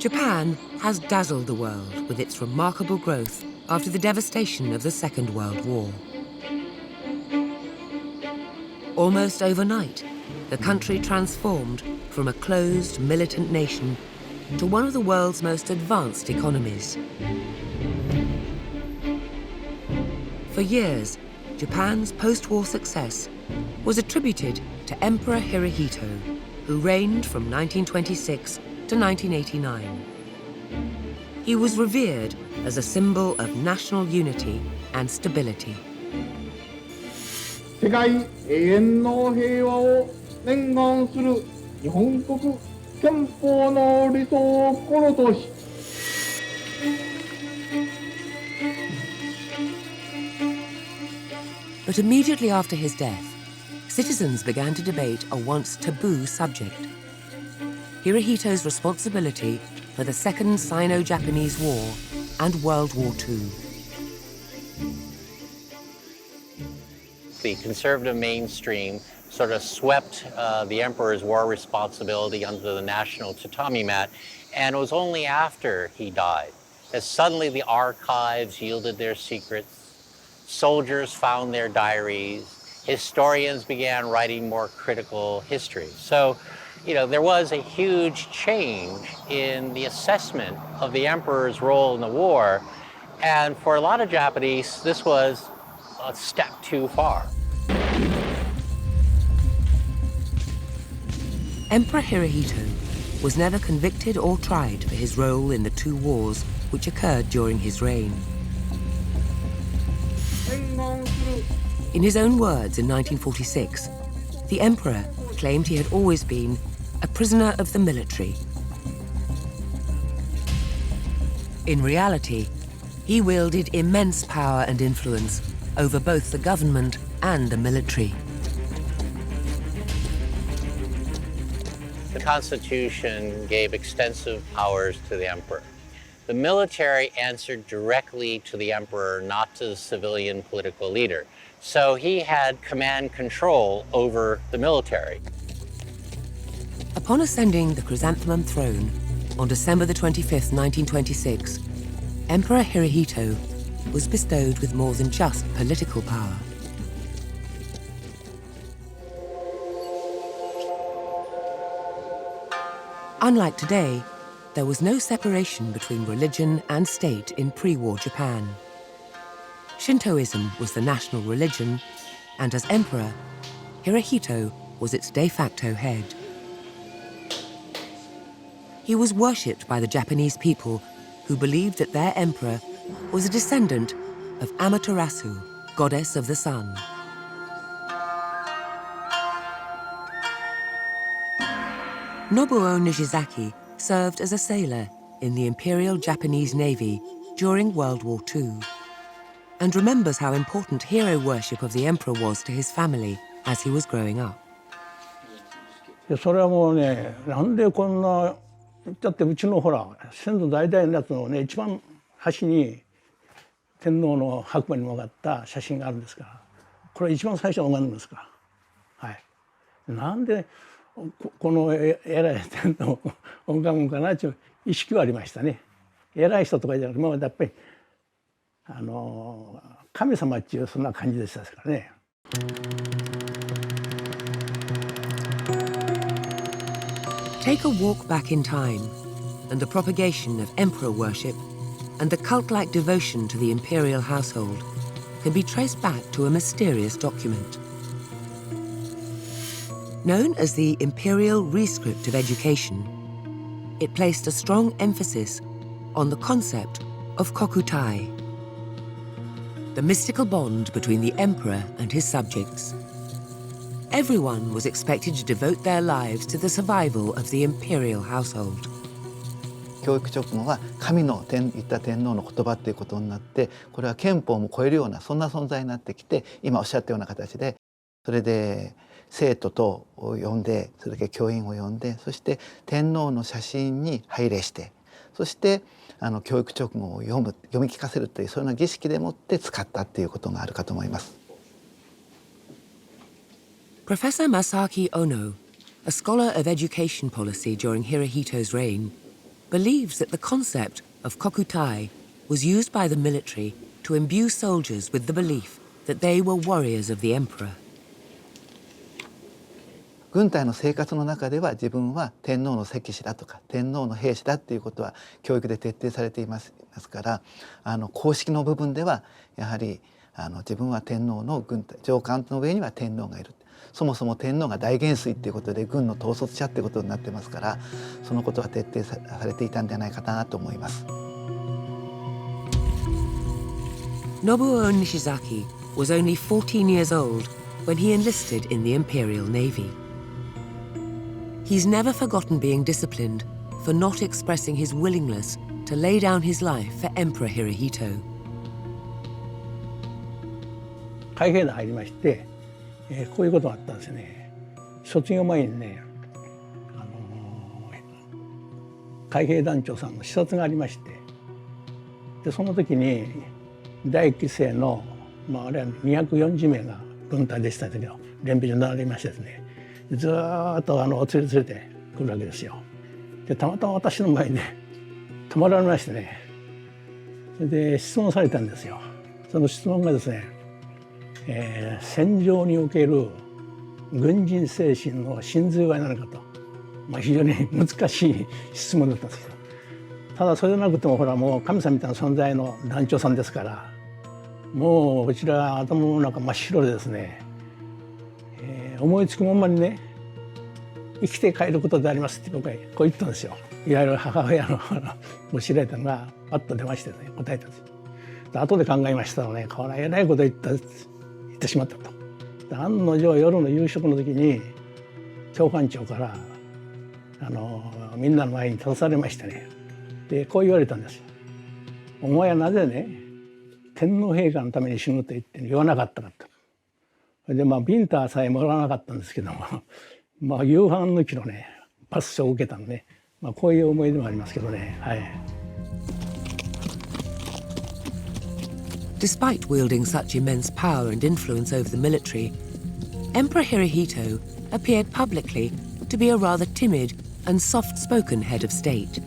Japan has dazzled the world with its remarkable growth after the devastation of the Second World War. Almost overnight, the country transformed from a closed, militant nation to one of the world's most advanced economies. For years, Japan's post-war success was attributed to Emperor Hirohito, who reigned from 1926 to 1989. He was revered as a symbol of national unity and stability. 世界永遠の平和を念願する日本国憲法の理想を心とし But immediately after his death, citizens began to debate a once taboo subject: Hirohito's responsibility for the Second Sino-Japanese War and World War II. The conservative mainstream sort of swept the emperor's war responsibility under the national tatami mat, and it was only after he died that suddenly the archives yielded their secrets, soldiers found their diaries, historians began writing more critical history. So, there was a huge change in the assessment of the emperor's role in the war, and for a lot of Japanese, this was a step too far. Emperor Hirohito was never convicted or tried for his role in the two wars which occurred during his reign. In his own words in 1946, the emperor claimed he had always been a prisoner of the military. In reality, he wielded immense power and influence over both the government and the military. The Constitution gave extensive powers to the emperor. The military answered directly to the emperor, not to the civilian political leader. So he had command control over the military. Upon ascending the chrysanthemum throne on December the 25th, 1926, Emperor Hirohito was bestowed with more than just political power. Unlike today, there was no separation between religion and state in pre-war Japan. Shintoism was the national religion, and as emperor, Hirohito was its de facto head. He was worshipped by the Japanese people, who believed that their emperor was a descendant of Amaterasu, goddess of the sun. Nobuo Nishizaki served as a sailor in the Imperial Japanese Navy during World War II, and remembers how important hero worship of the emperor was to his family as he was growing up. それはもうね、なんでこんな、だってうちのほら、先祖代々のやつのね、一番端に天皇の白馬に曲がった写真があるんですから、これ一番最初の拝んですから。はい。なんでこの偉い天皇を拝むかなという意識はありましたね。偉い人とかじゃなくて、やっぱり神様っていうそんな感じでしたからね。Take a walk back in time, and the propagation of emperor worship and the cult-like devotion to the imperial household can be traced back to a mysterious document. Known as the Imperial Rescript of Education, it placed a strong emphasis on the concept of kokutai, the mystical bond between the emperor and his subjects. Everyone was expected to devote their lives to the survival of the imperial household. 教育直後は神の言った天皇の言葉ということになって、これは憲法も超えるようなそんな存在になってきて、今おっしゃったような形で、それで生徒と呼んで、それだけ教員を呼んで、そして天皇の写真に拝礼して、そして教育直後を読み聞かせるというそういうような儀式でもって使ったということがあるかと思います。Professor Masaki Ono, a scholar of education policy during Hirohito's reign, believes that the concept of kokutai was used by the military to imbue soldiers with the belief that they were warriors of the emperor. 軍隊の生活の中では自分は天皇の赤士だとか天皇の兵士だっていうことは教育で徹底されていますから公式の部分ではやはり自分は天皇の軍隊上官の上には天皇がいるそもそも天皇が大元帥っていうことで軍の統率者っていうことになってますからそのことは徹底されていたんじゃないかなと思います。Nobuo Nishizaki was only 14 years old when he enlisted in the Imperial Navy. He's never forgotten being disciplined for not expressing his willingness to lay down his life for Emperor Hirohito. 海兵団入りまして、こういうことがあったんですよね。卒業前にね、海兵団長さんの視察がありまして、でその時に第1期生の、あれは240名が軍隊でしたけど連兵所に並びましてですね、ずっと連れてくるわけですよ。でたまたま私の前で止まられましてね、それで質問されたんですよ。その質問がですね、戦場における軍人精神の真髄は何かと、非常に難しい質問だったんですけど、ただそれでなくてもほらもう神様みたいな存在の団長さんですから、もうこちら頭の中真っ白でですね、思いつくままにね生きて帰ることでありますって僕はこう言ったんですよ。いわゆる母親の教えられたのがパッと出ましてね答えたんですよ。後で考えましたらねこれはえらいこと言ってしまったと。案の定夜の夕食の時に教官長からみんなの前に立たされましてね、でこう言われたんですよ。お前はなぜね天皇陛下のために死ぬと言わなかったかと。でビンタさえもらわなかったんですけども夕飯抜きのねパスを受けたのね、こういう思い出もありますけどね。はい。Despite wielding such immense power and influence over the military, Emperor Hirohito appeared publicly to be a rather timid and soft-spoken head of state.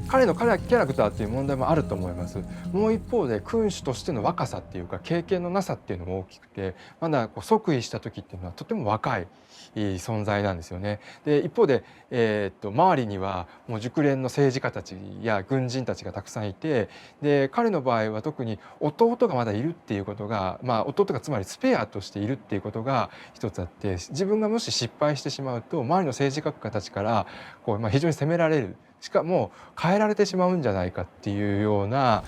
彼のキャラクターっていう問題もあると思います。もう一方で君主としての若さっていうか経験のなさっていうのも大きくて、まだ即位した時っていうのはとても若い存在なんですよね。で一方で、周りにはもう熟練の政治家たちや軍人たちがたくさんいて、で彼の場合は特に弟がまだいるっていうことが、弟がつまりスペアとしているっていうことが一つあって、自分がもし失敗してしまうと周りの政治家たちから非常に責められる。しかも変えられてしまうんじゃないかっていうような。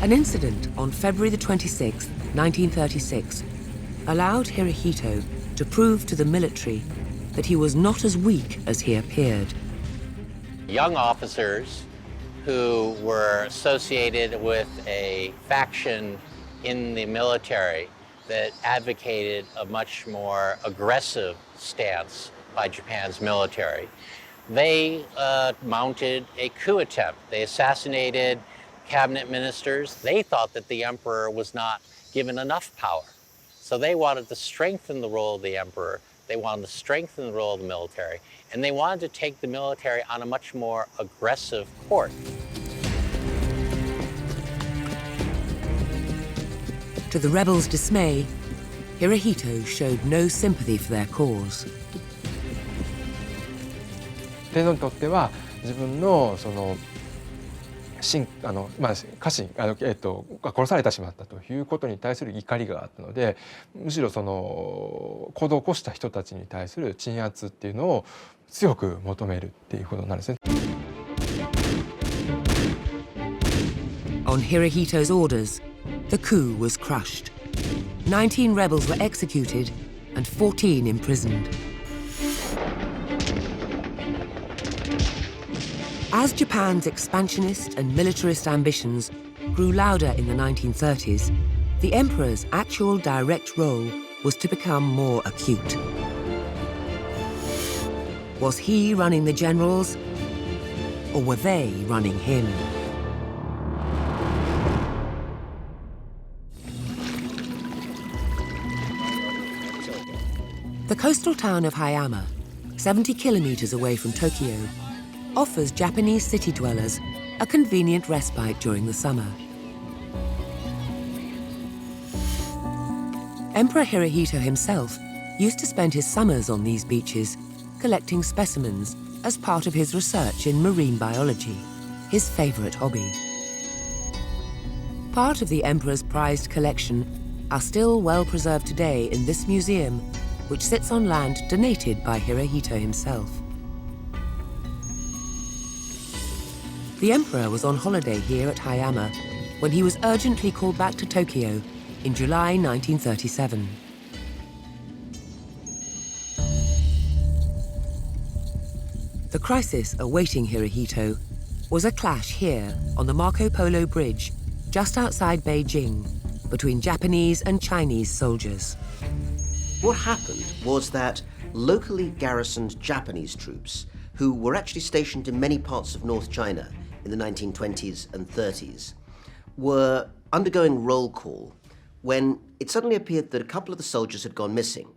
An incident on February the 26th, 1936, allowed Hirohito to prove to the military that he was not as weak as he appeared. Young officers who were associated with a faction in the military that advocated a much more aggressive stance by Japan's military. They mounted a coup attempt. They assassinated cabinet ministers. They thought that the emperor was not given enough power. So they wanted to strengthen the role of the emperor. They wanted to strengthen the role of the military. And they wanted to take the military on a much more aggressive course. To the rebels' dismay, Hirohito showed no sympathy for their cause. 天皇にとっては自分の家臣が殺されてしまったということに対する怒りがあったので、むしろ行動を起こした人たちに対する鎮圧っていうのを強く求めるっていうことになるんですね。On Hirohito's orders, the coup was crushed. 19 rebels were executed and 14 imprisoned. As Japan's expansionist and militarist ambitions grew louder in the 1930s, the emperor's actual direct role was to become more acute. Was he running the generals, or were they running him? The coastal town of Hayama, 70 kilometers away from Tokyo, offers Japanese city dwellers a convenient respite during the summer. Emperor Hirohito himself used to spend his summers on these beaches, collecting specimens as part of his research in marine biology, his favorite hobby. Part of the emperor's prized collection are still well preserved today in this museum, which sits on land donated by Hirohito himself. The emperor was on holiday here at Hayama when he was urgently called back to Tokyo in July 1937. The crisis awaiting Hirohito was a clash here on the Marco Polo Bridge just outside Beijing between Japanese and Chinese soldiers. What happened was that locally garrisoned Japanese troops, who were actually stationed in many parts of North China in the 1920s and 30s, were undergoing roll call when it suddenly appeared that a couple of the soldiers had gone missing.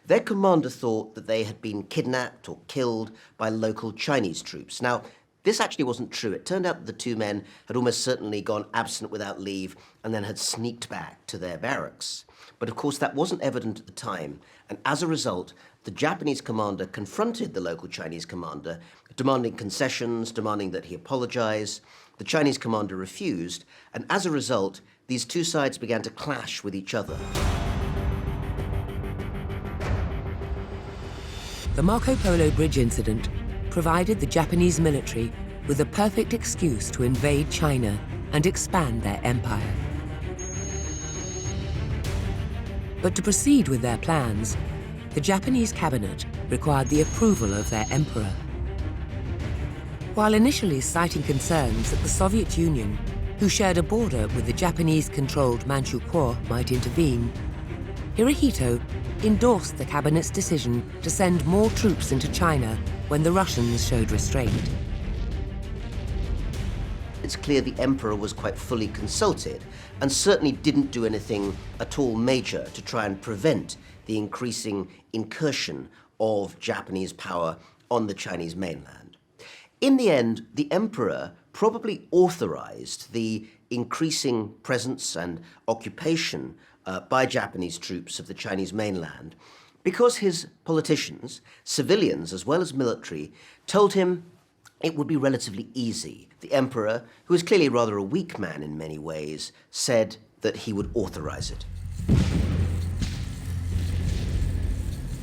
Their commander thought that they had been kidnapped or killed by local Chinese troops. Now, this actually wasn't true. It turned out that the two men had almost certainly gone absent without leave and then had sneaked back to their barracks. But of course, that wasn't evident at the time, and as a result, the Japanese commander confronted the local Chinese commander, demanding concessions, demanding that he apologize. The Chinese commander refused, and as a result, these two sides began to clash with each other. The Marco Polo Bridge incident provided the Japanese military with the perfect excuse to invade China and expand their empire. But to proceed with their plans, the Japanese cabinet required the approval of their emperor. While initially citing concerns that the Soviet Union, who shared a border with the Japanese-controlled Manchukuo, might intervene, Hirohito endorsed the cabinet's decision to send more troops into China when the Russians showed restraint. It's clear the emperor was quite fully consulted and certainly didn't do anything at all major to try and prevent the increasing incursion of Japanese power on the Chinese mainland. In the end, the emperor probably authorized the increasing presence and occupation by Japanese troops of the Chinese mainland because his politicians, civilians as well as military, told him it would be relatively easy. The emperor, who was clearly rather a weak man in many ways, said that he would authorize it.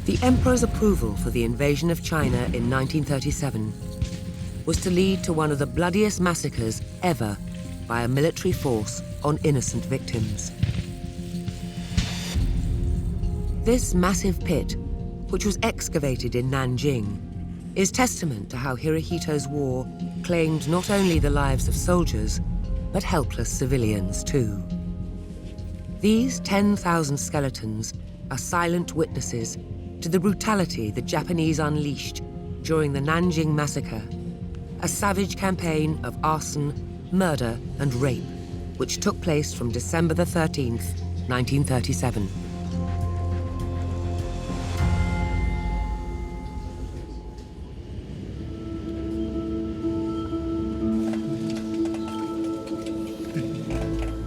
The emperor's approval for the invasion of China in 1937 was to lead to one of the bloodiest massacres ever by a military force on innocent victims. This massive pit, which was excavated in Nanjing, is testament to how Hirohito's war claimed not only the lives of soldiers, but helpless civilians too. These 10,000 skeletons are silent witnesses to the brutality the Japanese unleashed during the Nanjing massacre, a savage campaign of arson, murder, and rape, which took place from December the 13th, 1937.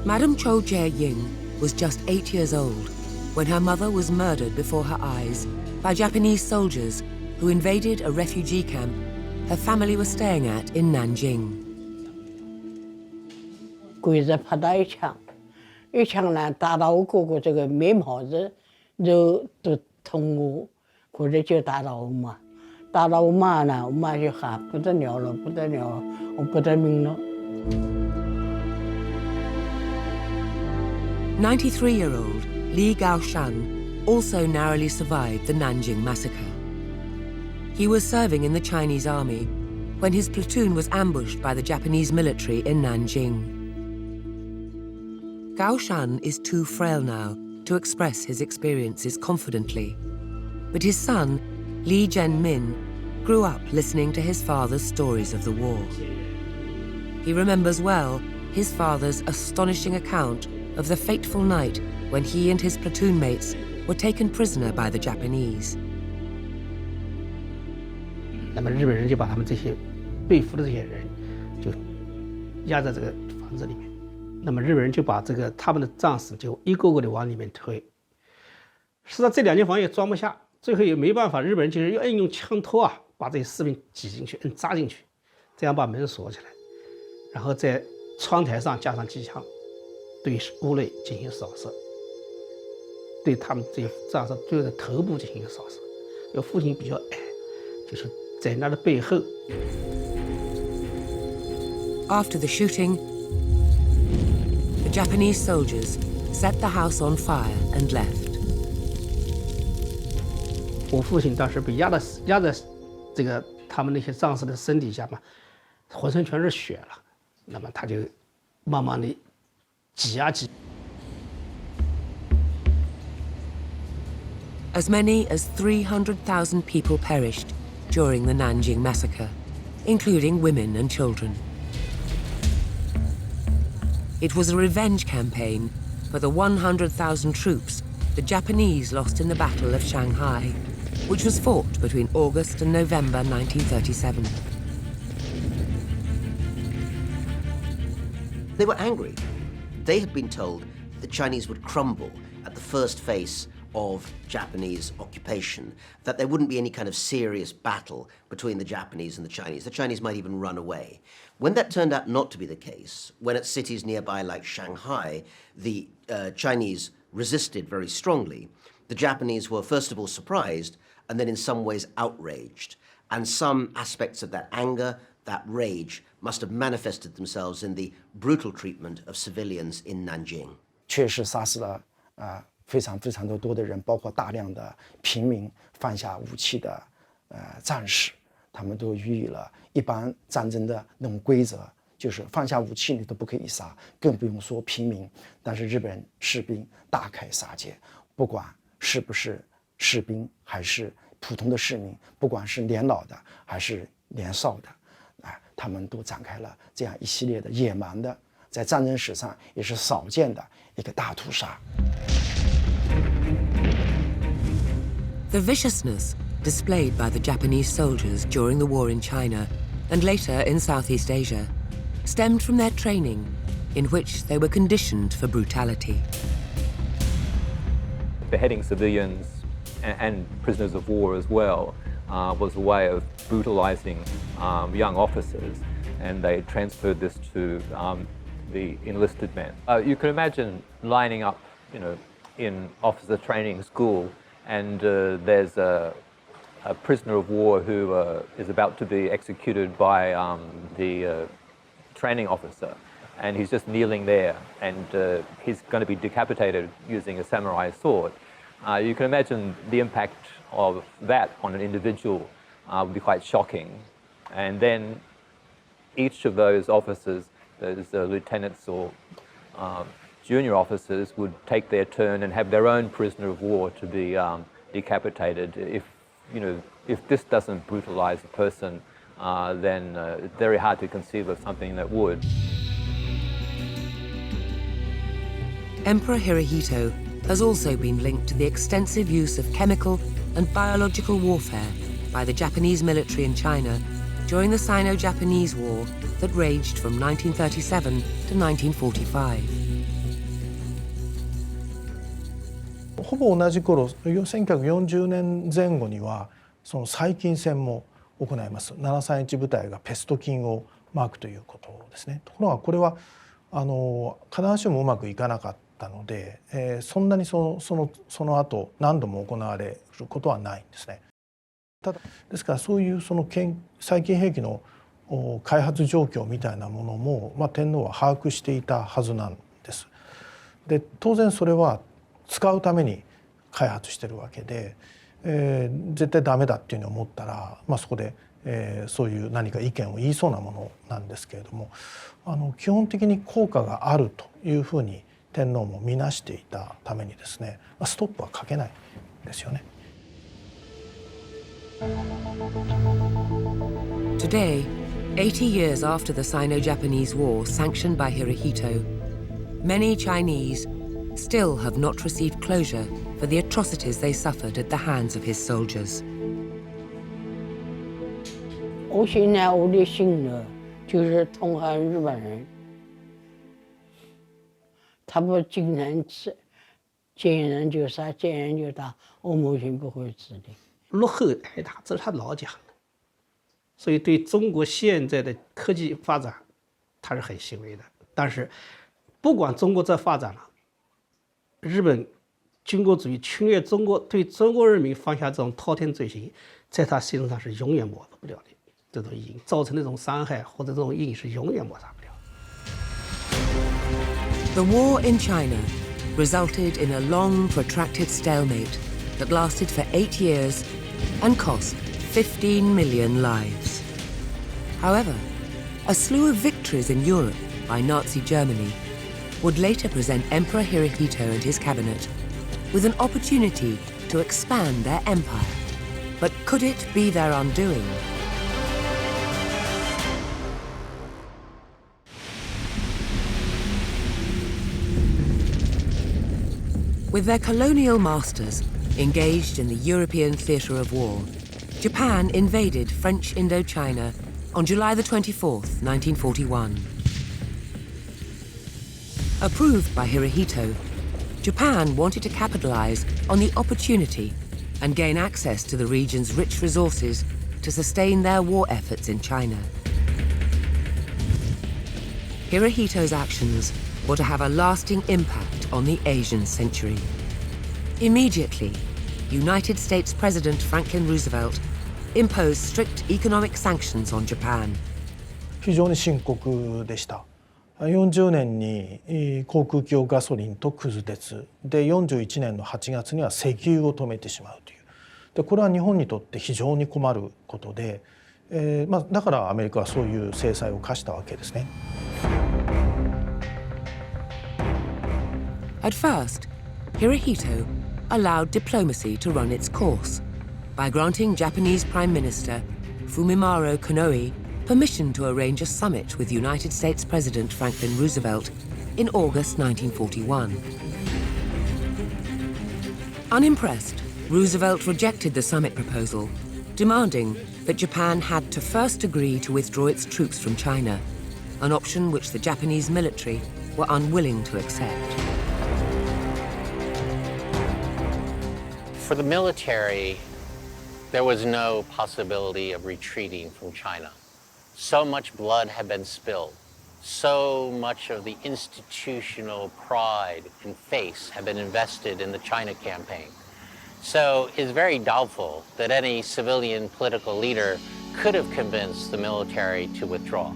Madame Cho Jae-ying was just 8 years old when her mother was murdered before her eyes by Japanese soldiers who invaded a refugee camp her family was staying at in Nanjing. 鬼子啪嗒一枪，一枪呢打到我哥哥这个面袍子，就都痛我，或者就打到我妈，打到我妈呢，我妈就喊不得了了，不得了了，我不得命了。 93-year-old Li Gaoshan also narrowly survived the Nanjing massacre. He was serving in the Chinese army when his platoon was ambushed by the Japanese military in Nanjing. Gaoshan is too frail now to express his experiences confidently, but his son, Li Zhenmin, grew up listening to his father's stories of the war. He remembers well his father's astonishing account of the fateful night when he and his platoon mates were taken prisoner by the Japanese. 那么日本人就把他们这些被俘的这些人就压在这个房子里面，那么日本人就把他们的战士就一个个的往里面推。实际上这2间房也装不下，最后也没办法，日本人就是要用枪托啊把这些士兵挤进去，扎进去，这样把门锁起来，然后在窗台上加上机枪，对屋内进行扫射，对他们这些战士就在头部进行扫射。有父亲比较矮，就是在他的背后。After the shooting, the Japanese soldiers set the house on fire and left. 我父亲当时被压在这个他们那些战士的身底下嘛，浑身全是血了，那么他就慢慢的挤啊挤。As many as 300,000 people perished during the Nanjing massacre, including women and children. It was a revenge campaign for the 100,000 troops the Japanese lost in the Battle of Shanghai, which was fought between August and November 1937. They were angry. They had been told the Chinese would crumble at the first phase of Japanese occupation, that there wouldn't be any kind of serious battle between the Japanese and the Chinese. The Chinese might even run away. When that turned out not to be the case, when at cities nearby like Shanghai, the Chinese resisted very strongly, the Japanese were first of all surprised and then in some ways outraged. And some aspects of that anger, that rage, must have manifested themselves in the brutal treatment of civilians in Nanjing. 确实杀死了非常多的人，包括大量的平民放下武器的战士，他们都予以了一般战争的那种规则，就是放下武器你都不可以杀，更不用说平民。但是日本士兵大开杀戒，不管是不是士兵还是普通的市民，不管是年老的还是年少的，他们都展开了这样一系列的野蛮的，在战争史上也是少见的一个大屠杀。The viciousness displayed by the Japanese soldiers during the war in China and later in Southeast Asia stemmed from their training, in which they were conditioned for brutality. Beheading civilians and prisoners of war as well was a way of brutalizing young officers, and they transferred this to the enlisted men. You can imagine lining up, in officer training school, and there's a prisoner of war who is about to be executed by the training officer, and he's just kneeling there, and he's going to be decapitated using a samurai sword. You can imagine the impact of that on an individual would be quite shocking. And then each of those officers, those lieutenants or junior officers, would take their turn and have their own prisoner of war to be decapitated. If this doesn't brutalize a person, then it's very hard to conceive of something that would. Emperor Hirohito has also been linked to the extensive use of chemical and biological warfare by the Japanese military in China during the Sino-Japanese War that raged from 1937 to 1945. ほぼ同じ頃、1940年前後にはその細菌戦も行います。731部隊がペスト菌をまくということですね。ところがこれは必ずしもうまくいかなかったので、そんなにその後何度も行われることはないんですね。ただですからそういう細菌兵器の開発状況みたいなものも、天皇は把握していたはずなんです。で当然それは使うために開発してるわけで、絶対ダメだっていうふうに思ったら、そこで、そういう何か意見を言いそうなものなんですけれども、基本的に効果があるというふうに天皇も見なしていたためにですね、ストップはかけないんですよね。Today, 80 years after the Sino-Japanese War sanctioned by Hirohito, many Chinese still have not received closure for the atrocities they suffered at the hands of his soldiers. 我现在我的心呢，就是痛恨日本人，他们经常吃，见人就杀，见人就打，我母亲不会吃的。落后太大，这是他老家，所以对中国现在的科技发展，他是很欣慰的。但是，不管中国这发展了，日本军国主义侵略中国，对中国人民犯下这种滔天罪行，在他心上是永远抹不了的。这种阴影造成的这种伤害或者这种阴影是永远抹杀不了。The war in China resulted in a long, protracted stalemate that lasted for 8 years and cost 15 million lives. However, a slew of victories in Europe by Nazi Germany would later present Emperor Hirohito and his cabinet with an opportunity to expand their empire. But could it be their undoing? With their colonial masters engaged in the European theatre of war, Japan invaded French Indochina on July the 24th, 1941. Approved by Hirohito, Japan wanted to capitalize on the opportunity and gain access to the region's rich resources to sustain their war efforts in China. Hirohito's actions were to have a lasting impact on the Asian century. Immediately, United States President Franklin Roosevelt imposed strict economic sanctions on Japan. 非常に深刻でした。40年に航空機用ガソリンとクズ鉄で41年の8月には石油を止めてしまうというでこれは日本にとって非常に困ることで、だからアメリカはそういう制裁を科したわけですね。At first, Hirohito allowed diplomacy to run its course by granting Japanese Prime Minister Fumimaro Konoe permission to arrange a summit with United States President Franklin Roosevelt in August 1941. Unimpressed, Roosevelt rejected the summit proposal, demanding that Japan had to first agree to withdraw its troops from China, an option which the Japanese military were unwilling to accept. For the military, there was no possibility of retreating from China. So much blood had been spilled. So much of the institutional pride and faith had been invested in the China campaign. So it's very doubtful that any civilian political leader could have convinced the military to withdraw.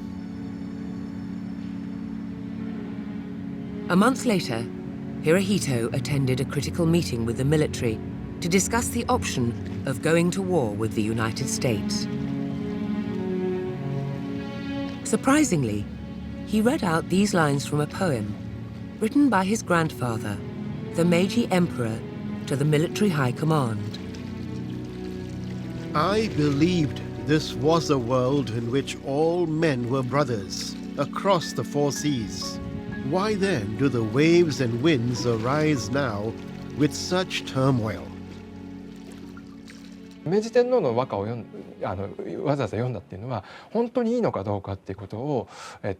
A month later, Hirohito attended a critical meeting with the military to discuss the option of going to war with the United States. Surprisingly, he read out these lines from a poem written by his grandfather, the Meiji Emperor, to the military high command. I believed this was a world in which all men were brothers across the four seas. Why then do the waves and winds arise now with such turmoil? 明治天皇の和歌をわざわざ読んだっていうのは本当にいいのかどうかっていうことを、もう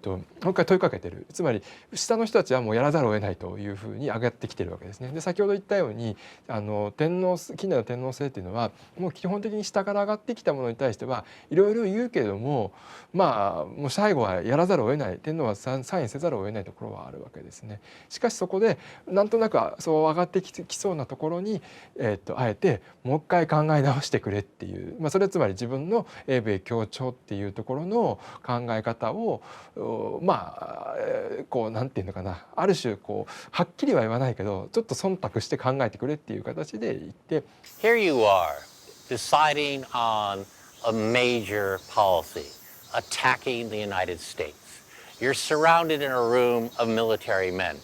一回問いかけてる。つまり下の人たちはもうやらざるを得ないというふうに上がってきてるわけですね。で先ほど言ったように近代の天皇制っていうのはもう基本的に下から上がってきたものに対してはいろいろ言うけれどももう最後はやらざるを得ない天皇はサインせざるを得ないところはあるわけですね。しかしそこでなんとなくそう上がってきそうなところに、あえてもう一回考え直してくれっていう、それはつまり自分の英米協調っていうところの考え方をこうなんていうのかな、ある種こうはっきりは言わないけどちょっと忖度して考えてくれっていう形で言って。Here you are, deciding on a major policy, attacking the United States. You're surrounded in a room of military men.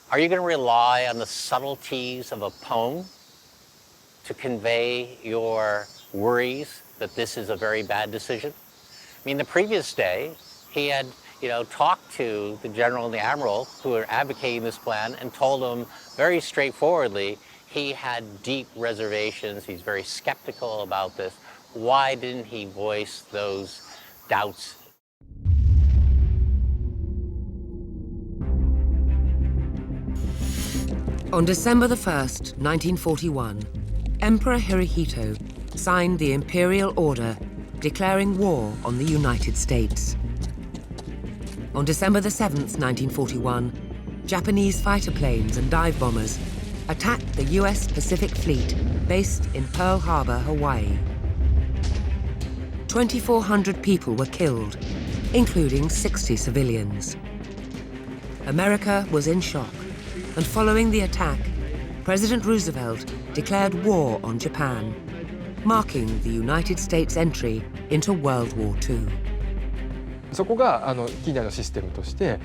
Are you going to rely on the subtleties of a poem to convey your worries that this is a very bad decision? I mean, the previous day, he had, talked to the general and the admiral who were advocating this plan and told them very straightforwardly he had deep reservations. He's very skeptical about this. Why didn't he voice those doubts? On December the 1st, 1941, Emperor Hirohito signed the imperial order declaring war on the United States. On December the 7th, 1941, Japanese fighter planes and dive bombers attacked the US Pacific Fleet based in Pearl Harbor, Hawaii. 2,400 people were killed, including 60 civilians. America was in shock, and following the attack, President Roosevelt declared war on Japan, marking the United States entry into World War II. そこが近代のシステムとして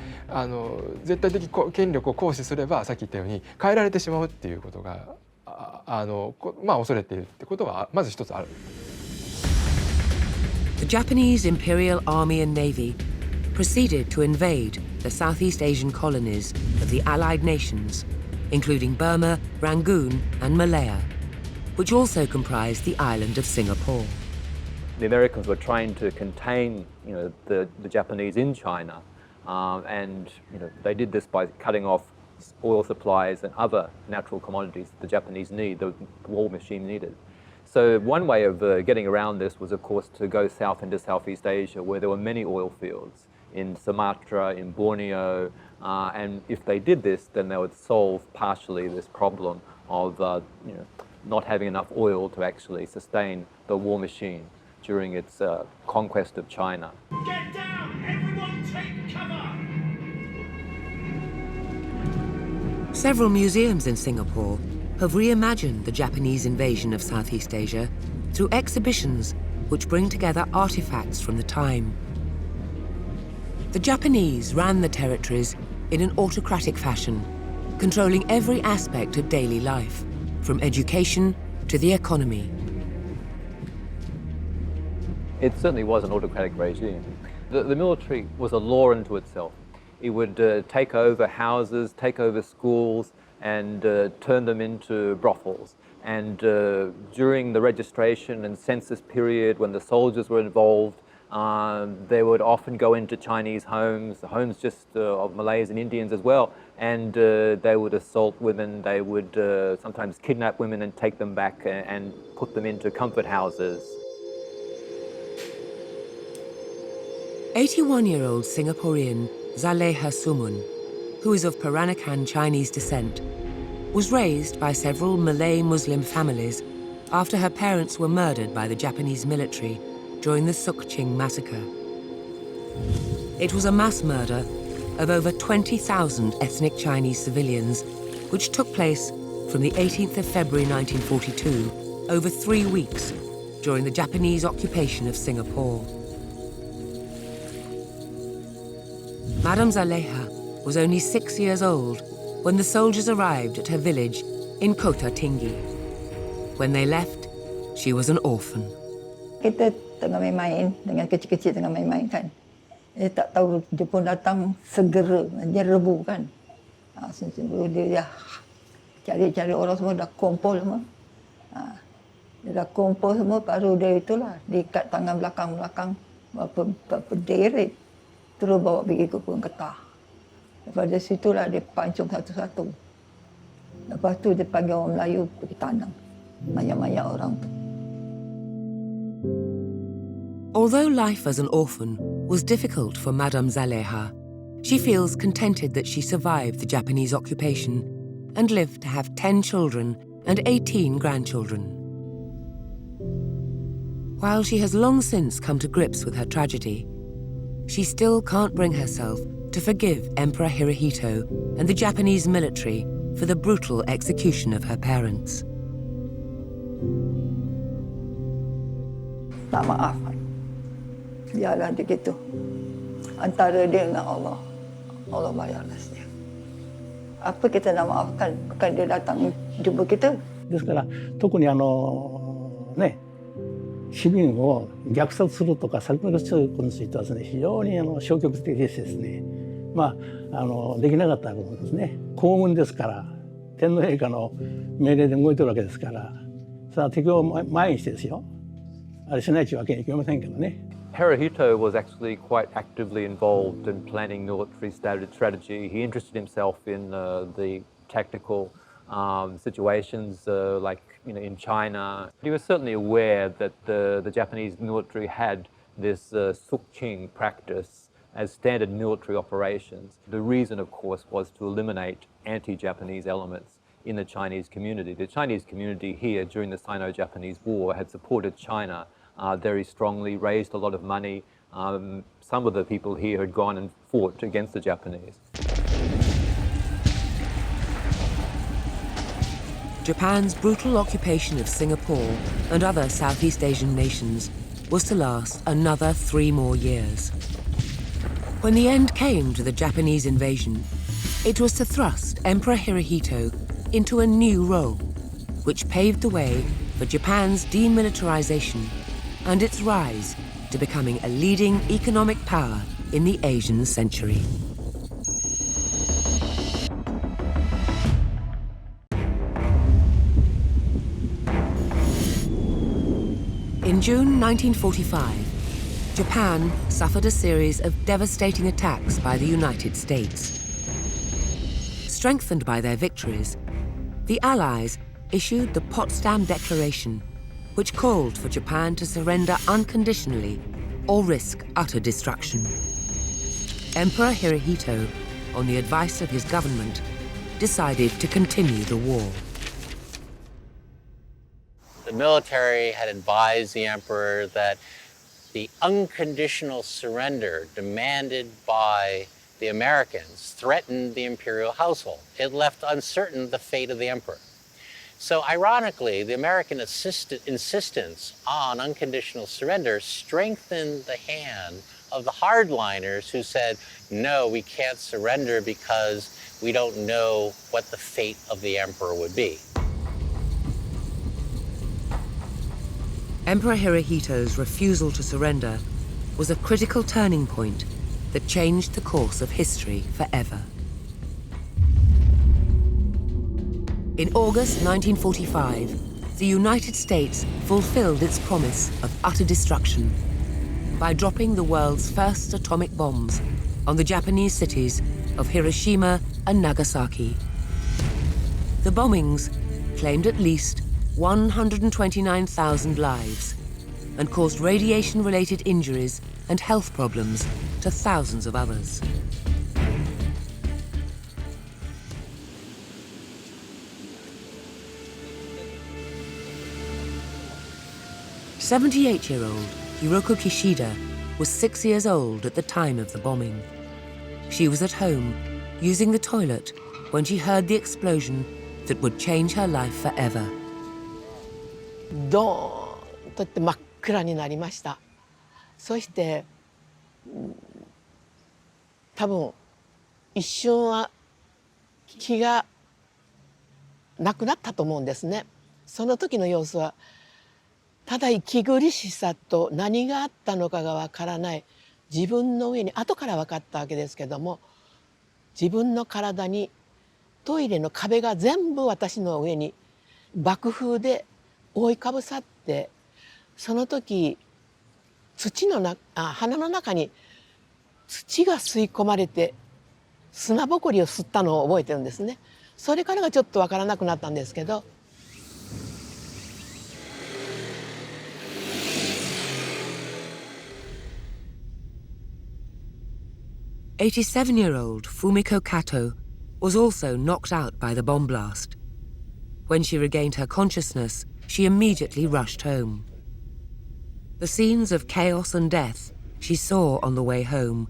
絶対的権力を行使すればさっき言ったように変えられてしまうっていうことが恐れているってことがまず一つある。The Japanese Imperial Army and Navy proceeded to invade the Southeast Asian colonies of the Allied nations, including Burma, Rangoon, and Malaya, which also comprised the island of Singapore. The Americans were trying to contain, the Japanese in China, and they did this by cutting off oil supplies and other natural commodities the Japanese need, the war machine needed. So one way of getting around this was, of course, to go south into Southeast Asia, where there were many oil fields in Sumatra, in Borneo, and if they did this, then they would solve partially this problem of not having enough oil to actually sustain the war machine during its conquest of China. Get down! Everyone take cover! Several museums in Singapore have reimagined the Japanese invasion of Southeast Asia through exhibitions which bring together artifacts from the time. The Japanese ran the territories in an autocratic fashion, controlling every aspect of daily life, from education to the economy. It certainly was an autocratic regime. The military was a law unto itself. It would take over houses, take over schools, and turn them into brothels. And during the registration and census period, when the soldiers were involved, they would often go into Chinese homes, homes just of Malays and Indians as well, and they would assault women. They would sometimes kidnap women and take them back and put them into comfort houses. 81-year-old Singaporean Zaleha Sumun, who is of Peranakan Chinese descent, was raised by several Malay Muslim families after her parents were murdered by the Japanese military during the Sukching massacre. It was a mass murder of over 20,000 ethnic Chinese civilians, which took place from the 18th of February 1942, over 3 weeks during the Japanese occupation of Singapore. Madame Zaleha was only 6 years old when the soldiers arrived at her village in Kota Tinggi. When they left, she was an orphan. Kita tengah main-main dengan kecil-kecil tengah main-main kan. Tak tahu dia pun datang segera, dia rebu kan. Dia cari-cari orang semua dah kumpul semua. Dia dah kumpul semua, baru dia itulah diikat tangan belakang-belakang berapa deret. Terus bawa pergi ke Puan Ketah. Lepas dari situlah dia pancung satu-satu. Lepas tu dia panggil orang Melayu pergi tanam mayat-mayat orang tu. Although life as an orphan was difficult for Madame Zaleha, she feels contented that she survived the Japanese occupation and lived to have 10 children and 18 grandchildren. While she has long since come to grips with her tragedy, she still can't bring herself to forgive Emperor Hirohito and the Japanese military for the brutal execution of her parents. Tak maaf. Biarlah dia gitu. Antara dia dengan Allah. Allah balas dia. Apa kita nak maafkan? Bukan dia datang jumpa kita. ですから特に市民を虐殺するとか殺戮することについてはですね、非常に消極的でしてですね、できなかったことですね。皇軍ですから天皇陛下の命令で動いてるわけですから、さあ敵を前にしてですよ、あれしないというわけにいきませんけどね。Hirohito was actually quite actively involved in planning military strategy. He interested himself in the tactical situations like in China. He was certainly aware that the Japanese military had this sukching practice as standard military operations. The reason, of course, was to eliminate anti-Japanese elements in the Chinese community. The Chinese community here during the Sino-Japanese War had supported China very strongly, raised a lot of money. Some of the people here had gone and fought against the Japanese. Japan's brutal occupation of Singapore and other Southeast Asian nations was to last another 3 more years. When the end came to the Japanese invasion, it was to thrust Emperor Hirohito into a new role, which paved the way for Japan's demilitarization and its rise to becoming a leading economic power in the Asian century. In June 1945, Japan suffered a series of devastating attacks by the United States. Strengthened by their victories, the Allies issued the Potsdam Declaration, which called for Japan to surrender unconditionally or risk utter destruction. Emperor Hirohito, on the advice of his government, decided to continue the war. The military had advised the emperor that the unconditional surrender demanded by the Americans threatened the imperial household. It left uncertain the fate of the emperor. So ironically, the American insistence on unconditional surrender strengthened the hand of the hardliners who said, no, we can't surrender because we don't know what the fate of the emperor would be. Emperor Hirohito's refusal to surrender was a critical turning point that changed the course of history forever. In August 1945, the United States fulfilled its promise of utter destruction by dropping the world's first atomic bombs on the Japanese cities of Hiroshima and Nagasaki. The bombings claimed at least 129,000 lives and caused radiation-related injuries and health problems to thousands of others. 78-year-old Hiroko Kishida was 6 years old at the time of the bombing. She was at home, using the toilet, when she heard the explosion that would change her life forever. ドーンとって真っ暗になりました。そして多分一瞬は気がなくなったと思うんですね。その時の様子はただ息苦しさと何があったのかがわからない自分の上に後から分かったわけですけども、自分の体にトイレの壁が全部私の上に爆風で覆いかぶさって、その時鼻の中に土が吸い込まれて砂ぼこりを吸ったのを覚えてるんですね。それからがちょっと分からなくなったんですけど。87-year-old Fumiko Kato was also knocked out by the bomb blast. When she regained her consciousness, she immediately rushed home. The scenes of chaos and death she saw on the way home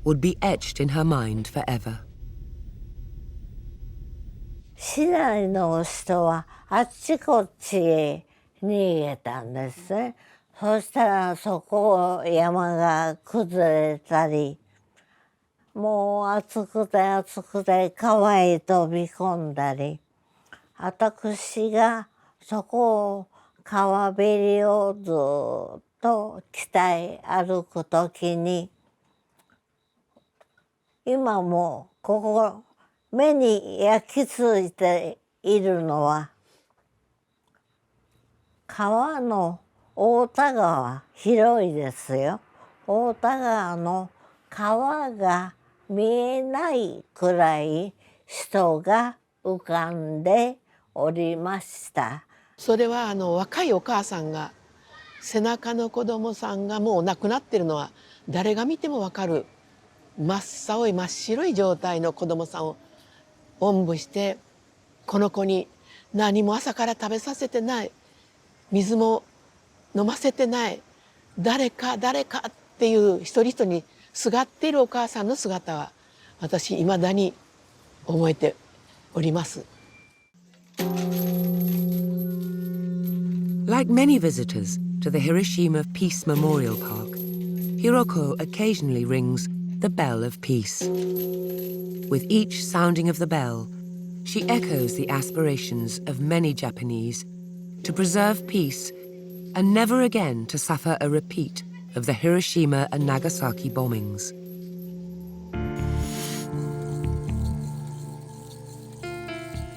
would be etched in her mind forever. 市内の人はあっちこっちへ逃げたんですね。そしたらそこ山が崩れたり、もう暑くて暑くて川へ飛び込んだり、私がそこを川べりをずっと北へ歩くときに、今もここ目に焼き付いているのは川の太田川広いですよ。太田川の川が見えないくらい人が浮かんでおりました。それは若いお母さんが背中の子供さんがもう亡くなってるのは誰が見ても分かる真っ青い真っ白い状態の子供さんをおんぶして、この子に何も朝から食べさせてない、水も飲ませてない、誰か誰かっていう一人一人にすがっているお母さんの姿は私いまだに覚えております。Like many visitors to the Hiroshima Peace Memorial Park, Hiroko occasionally rings the bell of peace. With each sounding of the bell, she echoes the aspirations of many Japanese to preserve peace and never again to suffer a repeat of the Hiroshima and Nagasaki bombings.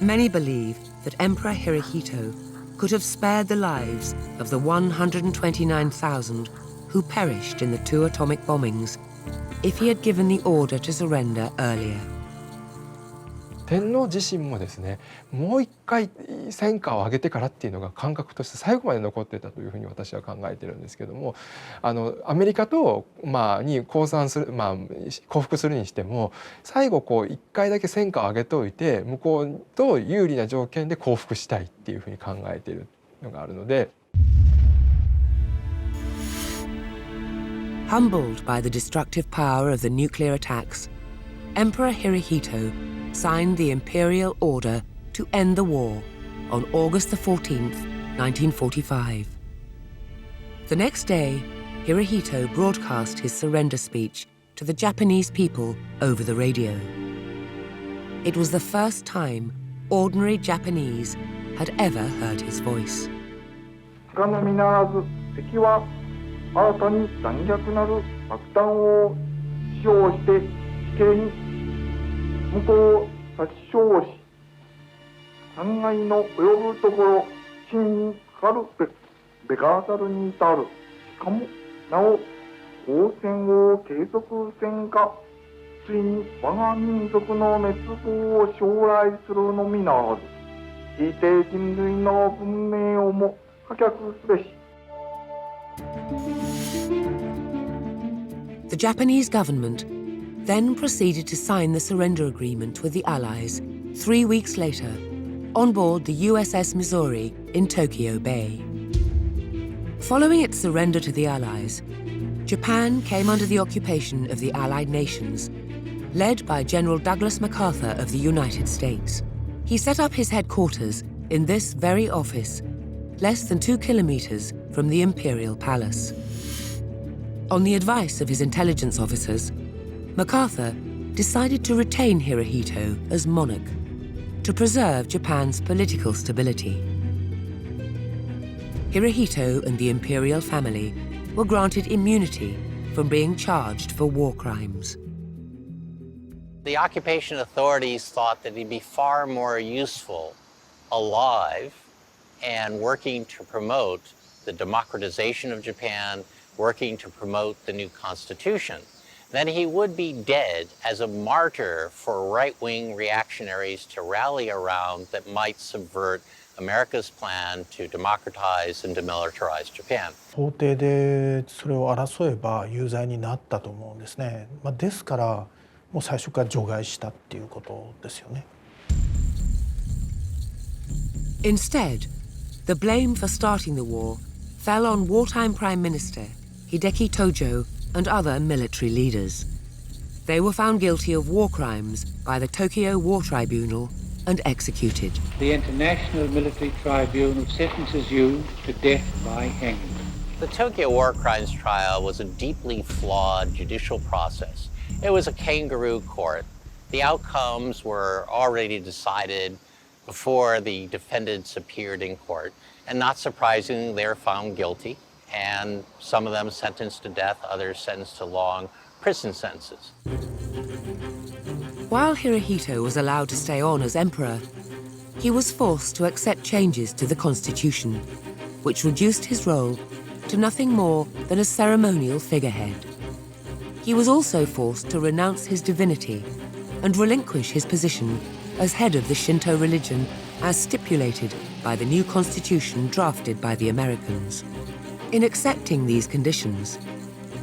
Many believe that Emperor Hirohito could have spared the lives of the 129,000 who perished in the 2 atomic bombings if he had given the order to surrender earlier. 天皇自身もですね、もう一回戦果を上げてからっていうのが感覚として最後まで残っていたというふうに私は考えてるんですけども、アメリカとに降参する、降伏するにしても最後一回だけ戦果を上げておいて向こうと有利な条件で降伏したいっていうふうに考えているのがあるので。Humbled by the destructive power of the nuclear attacks, Emperor Hirohito signed the imperial order to end the war on August 14th, 1945. The next day, Hirohito broadcast his surrender speech to the Japanese people over the radio. It was the first time ordinary Japanese had ever heard his voice. かのみならず敵は新たに残虐なる爆弾を使用して地形に向こうを殺傷し、残骸の及ぶところ真にかかるべかざるに至る。しかもなお抗戦を継続せんか、ついに我が民族の滅亡を将来するのみならず、非定人類の文明をも破却すべし。The Japanese government then proceeded to sign the surrender agreement with the Allies 3 weeks later on board the USS Missouri in Tokyo Bay. Following its surrender to the Allies, Japan came under the occupation of the Allied nations, led by General Douglas MacArthur of the United States. He set up his headquarters in this very office, less than 2 kilometers from the Imperial Palace. On the advice of his intelligence officers, MacArthur decided to retain Hirohito as monarch to preserve Japan's political stability. Hirohito and the imperial family were granted immunity from being charged for war crimes. The occupation authorities thought that he'd be far more useful alive and working to promote the democratization of Japan, working to promote the new constitution. Then he would be dead as a martyr for right-wing reactionaries to rally around that might subvert America's plan to democratize and demilitarize Japan. 法廷でそれを争えば有罪になったと思うんですね。ですからもう最初から除外したっていうことですよね。Instead, the blame for starting the war fell on wartime Prime Minister Hideki Tojo and other military leaders. They were found guilty of war crimes by the Tokyo War Tribunal and executed. The International Military Tribunal sentences you to death by hanging. The Tokyo War Crimes Trial was a deeply flawed judicial process. It was a kangaroo court. The outcomes were already decided before the defendants appeared in court, and not surprisingly, they were found guilty, and some of them sentenced to death, others sentenced to long prison sentences. While Hirohito was allowed to stay on as emperor, he was forced to accept changes to the constitution, which reduced his role to nothing more than a ceremonial figurehead. He was also forced to renounce his divinity and relinquish his position as head of the Shinto religion as stipulated by the new constitution drafted by the Americans. In accepting these conditions,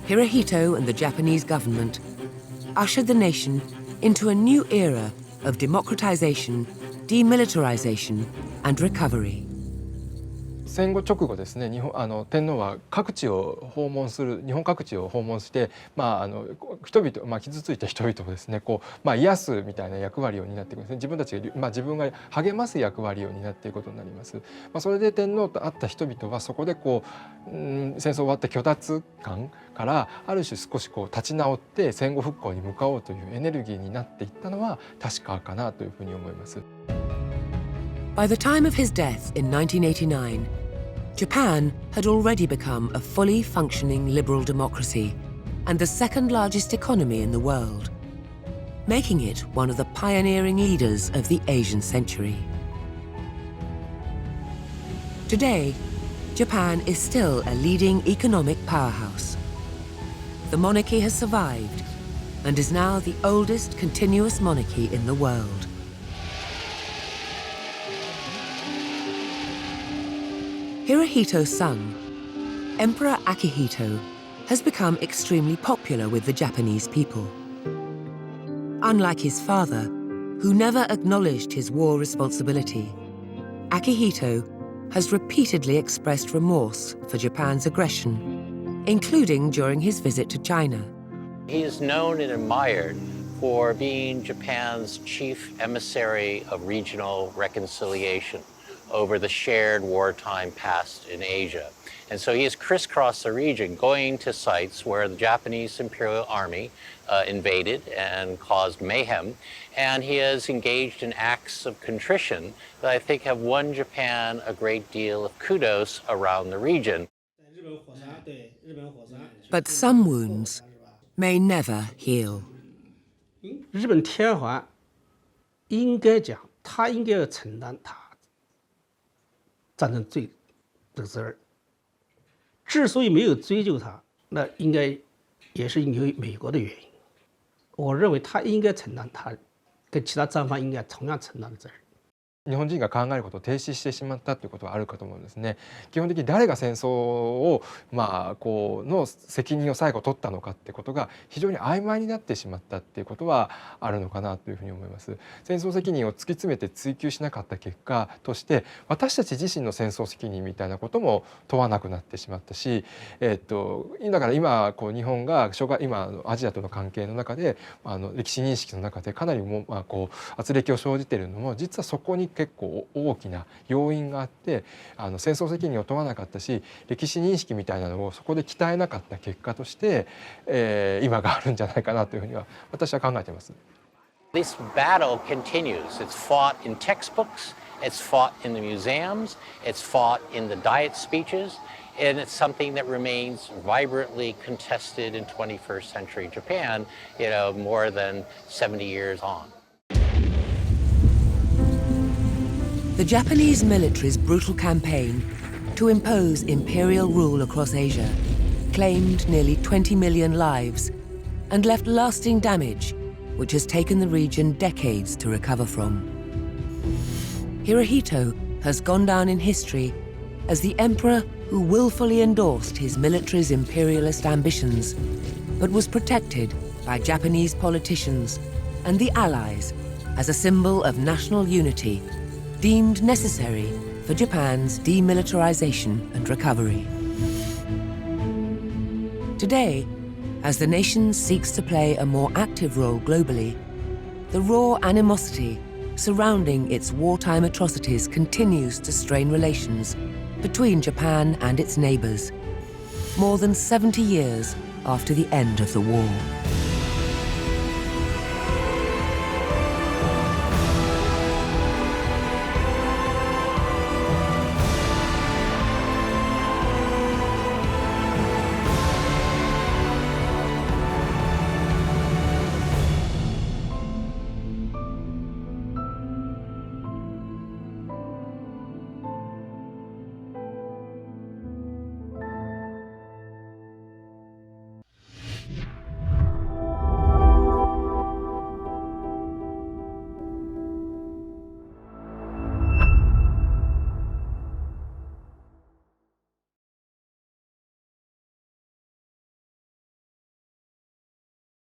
Hirohito and the Japanese government ushered the nation into a new era of democratization, demilitarization, and recovery. 戦後直後ですね、天皇は各地を訪問する、日本各地を訪問して、人々、傷ついた人々をですね、癒すみたいな役割を担っていくんですね。自分たちが、自分が励ます役割を担っていくことになります。それで天皇と会った人々はそこで戦争終わった虚脱感からある種少し立ち直って戦後復興に向かおうというエネルギーになっていったのは確かかなというふうに思います。By the time of his death in 1989, Japan had already become a fully functioning liberal democracy and the second largest economy in the world, making it one of the pioneering leaders of the Asian century. Today, Japan is still a leading economic powerhouse. The monarchy has survived and is now the oldest continuous monarchy in the world. Hirohito's son, Emperor Akihito, has become extremely popular with the Japanese people. Unlike his father, who never acknowledged his war responsibility, Akihito has repeatedly expressed remorse for Japan's aggression, including during his visit to China. He is known and admired for being Japan's chief emissary of regional reconciliation over the shared wartime past in Asia. And so he has crisscrossed the region, going to sites where the Japanese Imperial Army invaded and caused mayhem. And he has engaged in acts of contrition that I think have won Japan a great deal of kudos around the region. But some wounds may never heal. 日本天皇应该讲，他应该要承担他战争罪的责任。之所以没有追究他，那应该也是由于美国的原因。我认为他应该承担他跟其他战犯应该同样承担的责任。 日本人が考えることを停止してしまったということはあるかと思うんですね。基本的に誰が戦争をの責任を最後取ったのかってことが非常に曖昧になってしまったっていうことはあるのかなというふうに思います。戦争責任を突き詰めて追及しなかった結果として私たち自身の戦争責任みたいなことも問わなくなってしまったし、だから今日本が今アジアとの関係の中で歴史認識の中でかなり圧力を生じているのも実はそこに結構大きな要因があって戦争責任を問わなかったし歴史認識みたいなのをそこで鍛えなかった結果として、今があるんじゃないかなというふうには私は考えています。This battle continues. It's fought in textbooks, it's fought in the museums, it's fought in the Diet speeches, and it's something that remains vibrantly contested in 21st century Japan, more than 70 years on. The Japanese military's brutal campaign to impose imperial rule across Asia claimed nearly 20 million lives and left lasting damage, which has taken the region decades to recover from. Hirohito has gone down in history as the emperor who willfully endorsed his military's imperialist ambitions, but was protected by Japanese politicians and the Allies as a symbol of national unity deemed necessary for Japan's demilitarization and recovery. Today, as the nation seeks to play a more active role globally, the raw animosity surrounding its wartime atrocities continues to strain relations between Japan and its neighbors, more than 70 years after the end of the war.